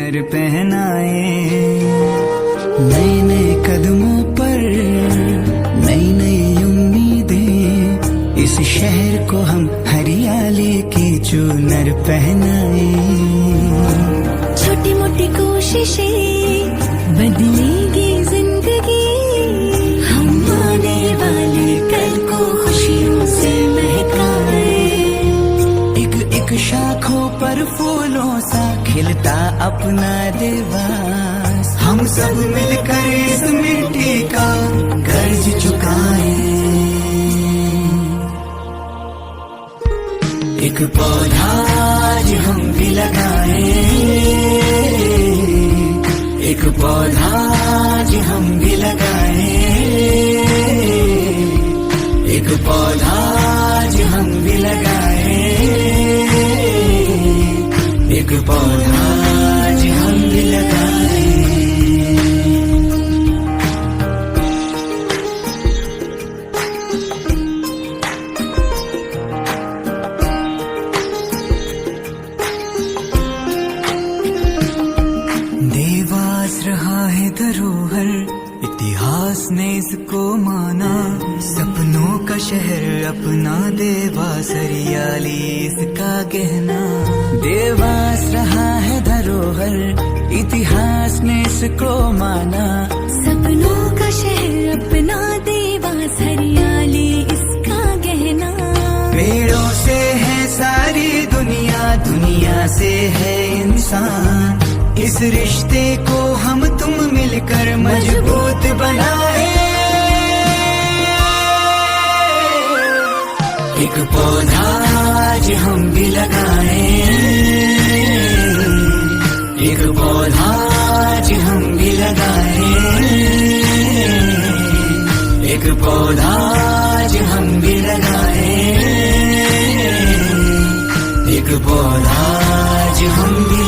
चुनर पहनाए। नए नए कदमों पर नई नई उम्मीदें, इस शहर को हम हरियाली की चुनर पहनाए। छोटी मोटी कोशिशें बदलेगी जिंदगी, हम आने वाले कल को खुशियों से महकाए। एक शाखों पर फूलों सा खिलता अपना देवास, हम सब मिलकर इस मिट्टी का कर्ज चुकाए। एक पौधा आज हम भी लगाए, एक पौधा आज हम भी लगाए, एक पौधा आज हम भी लगाए, एक पौधा आज हम भी लगाए। देवास रहा है धरोहर, इतिहास ने इसको माना। सपनों का शहर अपना देवास, हरियाली इसका गहना। देवास रहा है धरोहर, इतिहास ने इसको माना। सपनों का शहर अपना देवास, हरियाली इसका गहना। पेड़ों से है सारी दुनिया, दुनिया से है इंसान। इस रिश्ते को हम तुम मिलकर मजबूत बनाए। एक पौधा आज हम भी लगाए, एक पौधा आज हम भी लगाए, एक पौधा आज हम भी लगाए, एक पौधा आज हम भी